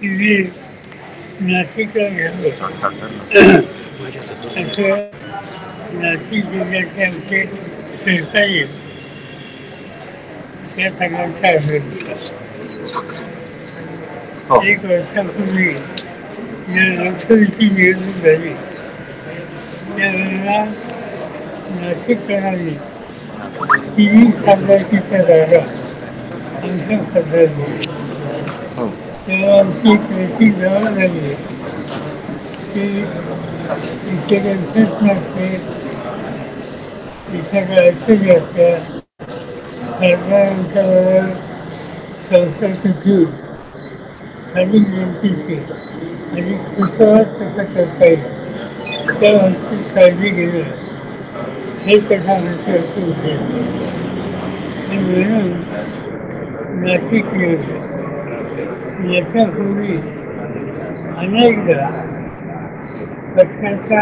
मी नाशिकला गेलो. असं नाशिक जिल्ह्याचे आमचे सहकारी त्या सगळ्यांचा हो. एक वर्षापूर्वी या लोकसभेची निवडणूक झाली त्यावेळेला नाशिककरांनी तिन्ही खासदारकीच्या जागा आमच्या पद्धती हो. तेव्हा आमची एक वेळची जवळ झाली की इथे कन्सेस नसते, इथे काय अडचणी असतात, खासदारांच्या बरोबर संपर्क ठेवून स्थानिक जनतेची आणि सुसंवाद कसा करता येईल त्या बाबतीत काळजी घेणं हे प्रधानमंत्र्यांचे उद्देश आणि म्हणून नाशिक नियोजन याच्यापूर्वी अनेकदा पक्षाचा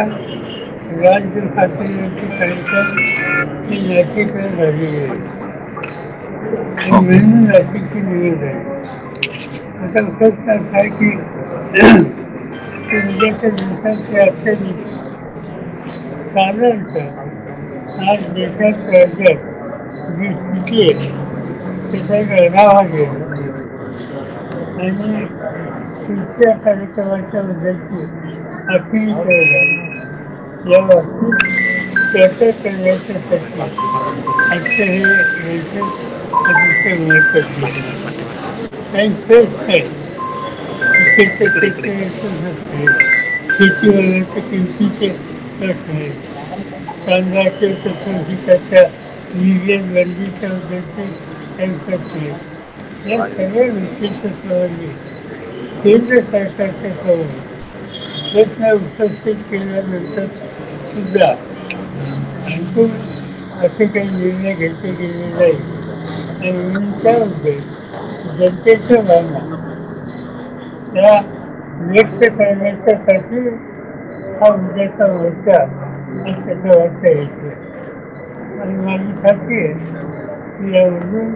राज्य पातळीवरचे कार्यक्रम हे नाशिकला झालेले आहेत आणि म्हणून नाशिकची निवड आहे. आता प्रश्न असा आहे की उद्याच्या दिवसात आजच्या दिवशी साधारणतः आज देशात राज्यात जी स्थिती आहे त्याचा एक आढावा घेतला आणि पुढच्या कार्यक्रमाच्या बद्दलची आखणी करत या बाबतीत चर्चा करण्याच्यासाठी आजचं हे विशेष अतिशय महत्त्वाचे काही प्रश्न आहेत. शेतीमालाच्या किमतीचे प्रश्न आहेत, कांद्याच्या संहिताच्या निर्यात बंदीच्या बद्दलचे काही प्रश्न आहेत. या सगळ्या विषयाच्या संबंधी केंद्र सरकारच्या समोर प्रश्न उपस्थित केल्यानंतर सुद्धा आणखून असे काही निर्णय घेतले गेले नाही आणि म्हणून त्यामध्ये जनतेच्या भावना त्या व्यक्त करण्याच्यासाठी हा उद्याचा मोर्चा आणि त्याचा वाचा येतो आणि माझी खात्री आहे की यामधून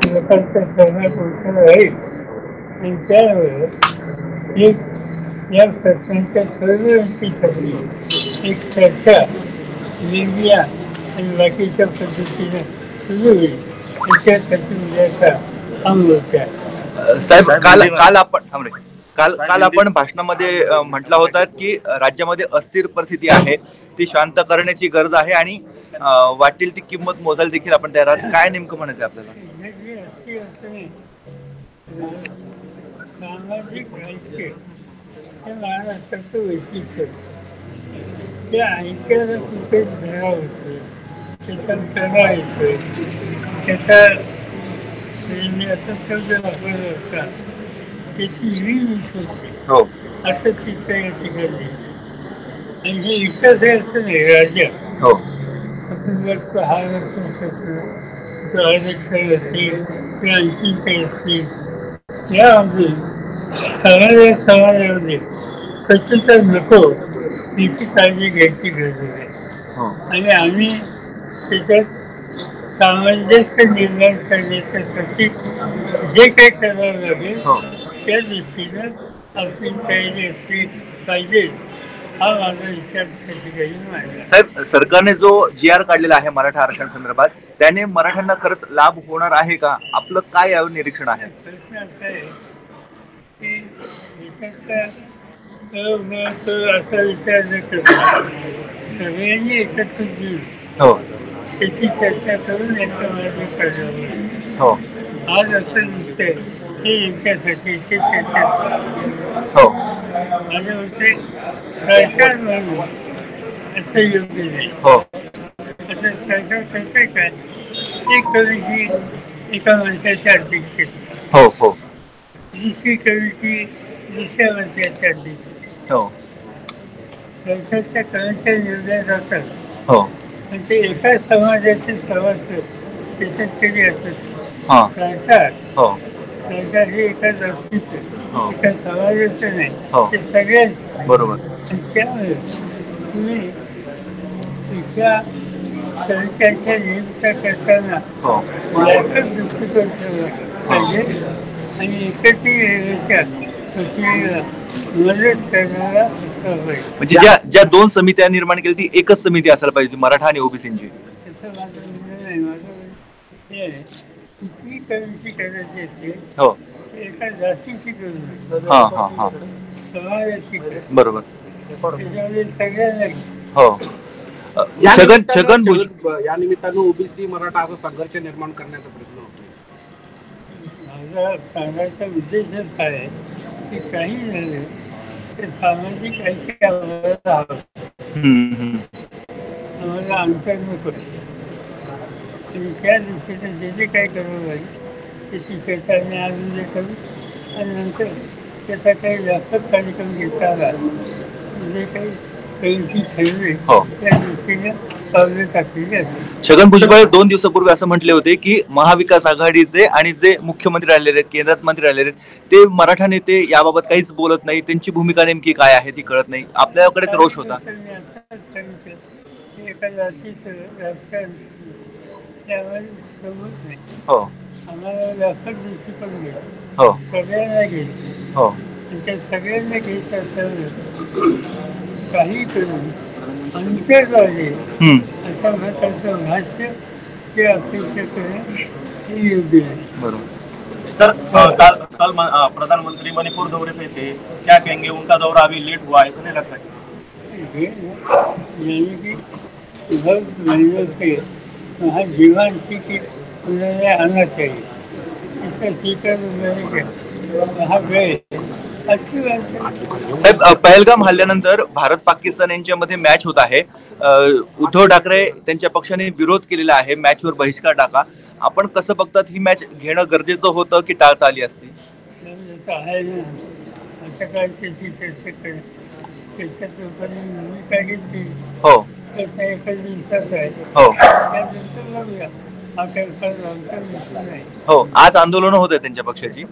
लोकांचा सहभाग पोहोचला राहील आणि त्यामुळे एक या प्रश्नांच्या सोडवणुकीसाठी एक चर्चा वेगळ्या आणि बाकीच्या पद्धतीने सुरू होईल त्याच्यासाठी उद्याचा हा मोर्चा आहे. साहेब काल आपण भाषणामध्ये म्हटलं होतं की राज्यामध्ये अस्थिर परिस्थिती आहे, ती शांत करण्याची गरज आहे आणि वाटेल ती किंमत मोजायला देखील आपण तयार आहात. काय नेमकं म्हणायचं आपल्याला? सामाजिक ऐक्य हे महाराष्ट्राचं वैशिष्ट्य त्या ऐक्याला कुठेच भेळा होतो, त्याचा तडा येतोय, त्याचा असं शब्द वापरला होता त्याची वीज होते असं चित्र या ठिकाणी आणि हे एकच आहे असं नाही. राज्यात आपण जर हा प्रश्न आरक्षण असेल किंवा आणखी काही असतील यामध्ये समाजामध्ये स्वच्छता नको याची काळजी घ्यायची गरज आहे आणि आम्ही त्याच्यात सामंजस्य निर्माण करण्यासाठी जे काही करावं लागेल त्या दृष्टीनं आपली तयारी असली पाहिजे हा माझा विचार त्या ठिकाणी मांडला. साहेब, सरकारने जो GR काढलेला आहे मराठा आरक्षण संदर्भात त्याने मराठ्यांना खरंच लाभ होणार आहे का? आपलं काय यावर निरीक्षण आहे? प्रश्न असा आहे की असा विचार न करता सगळ्यांनी एकत्र घेऊन त्याची चर्चा करून यांचा मार्ग काढावा. आज असं दिसतंय हे यांच्यासाठी ते त्याच्यासाठी माझ्या मते सरकार म्हणून असं योग्य नाही. असं सरकार करतंय काय ते कमिटी एका माणसाच्या अध्यक्षतेत, दुसरी कमिटी दुसऱ्या माणसाच्या अध्यक्षतेत संसदच्या कमिट्या निर्णय जातात पण ते एका समाजाचे सभासद त्याच्यात कधी असत. सरकार हे एका जातीचं एका समाजाचं नाही, ते सगळ्यांचं बरोबर. त्यामुळे तुम्ही तिथल्या सरकारच्या नियुक्त्या करताना एकच दृष्टिकोन ठेवला पाहिजे आणि एकत्रित मदत करणारा असा होईल. म्हणजे ज्या दोन समित्या निर्माण केली ती एकच समिती असायला पाहिजे, मराठा आणि ओबीसीची. तसं माझं म्हणणं नाही. माझं हे आहे, किती कमीची करायची असते हो. एका जातीची करू हा हा हा समाजाची कर, बरोबर. त्याच्यामध्ये सगळ्यांना हो. छगन भुजबळ या निमित्तानं ओबीसी मराठा असा संघर्ष निर्माण करण्याचा प्रयत्न होतो. माझा सांगायचा उद्देशच आहे की काही झालं ते सामाजिक ऐक्य आम्हाला हवं. आम्हाला अंतर नको आणि त्या दृष्टीने जे जे काही करावं लागेल त्याची चर्चा आम्ही आज उद्या करू आणि नंतर त्याचा काही व्यापक कार्यक्रम घेता आला जे काही ठरले त्या दृष्टीने पावले टाकलेली असतील. छगन भुजबळ 2 दिवसापूर्वी असं म्हटले होते की महाविकास आघाडीचे आणि जे मुख्यमंत्री राहिलेले आहेत, केंद्रात मंत्री राहिलेले आहेत, ते मराठा नेते याबाबत काहीच बोलत नाही, त्यांची भूमिका नेमकी काय आहे ती कळत नाही. आपल्याकडे रोष होता. एका जातीचं राजकारण त्यावर सोबत नाही. हो. आम्हाला व्यापक दृष्टिकोन घ्यायचं. हो. सगळ्यांना घ्यायचं. हो. आणि त्या सगळ्यांना घ्यायचं असल्यावर काही करून अंतर लावले अशा प्रकारचं भाष्य ते अपेक्षा करणं हे योग्य आहे. बरोबर. सर, कल प्रधानमंत्री मणिपुर दौरे पे थे, क्या कहेंगे? उनका दौरा अभी लेट हुआ, ऐसा नहीं लगता? यानी कि बहुत महीनों से वहाँ जीवन की उन्होंने आना चाहिए, इसका स्वीकार उन्होंने किया, वहाँ गए. अच्छी बात है. साहेब, पहलगाम हल्ल्यानंतर भारत पाकिस्तान यांच्यामध्ये मॅच होत आहे. उद्धव ठाकरे त्यांच्या पक्षाने विरोध केलेला आहे, मॅचवर बहिष्कार टाका. आपण कसं बघतात, ही मॅच घेणं गरजेचं होतं की टाळता आली असती? आहे ना अशा काळची चर्चा करेल त्याच्यात लोकांनी भूमिका घेतली. हो. त्याचा एकाच दिवसाचा आहे. हो. त्यानंतर बघूया. हा काही फार आमचा विषय नाही. हो, आज आंदोलन होत आहे त्यांच्या पक्षाची.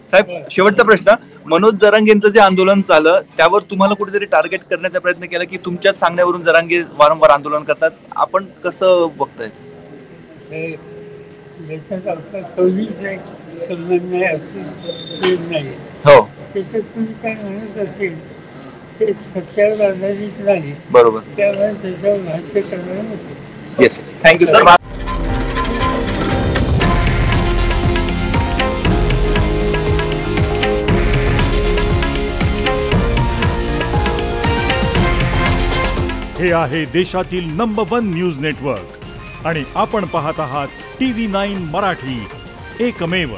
साहेब, शेवटचा प्रश्न, मनोज जरांगेंचं जे आंदोलन झालं त्यावर तुम्हाला कुठेतरी टार्गेट करण्याचा प्रयत्न केला की तुमच्याच सांगण्यावरून जरांगे वारंवार आंदोलन करतात, आपण कसं बघताय? याच्यात आपला कधीच एक संबंध नाही असं नाही. हो. त्याच्यात तुम्ही काय म्हणत असेल ते सत्यावर आधारित नाही. बरोबर. त्यामुळे त्याच्यावर भाष्य करणार नसेल. Yes, thank you sir. हे आहे देशातील नंबर 1 न्यूज नेटवर्क आणि आपण पाहत आहात TV9 मराठी, एकमेव.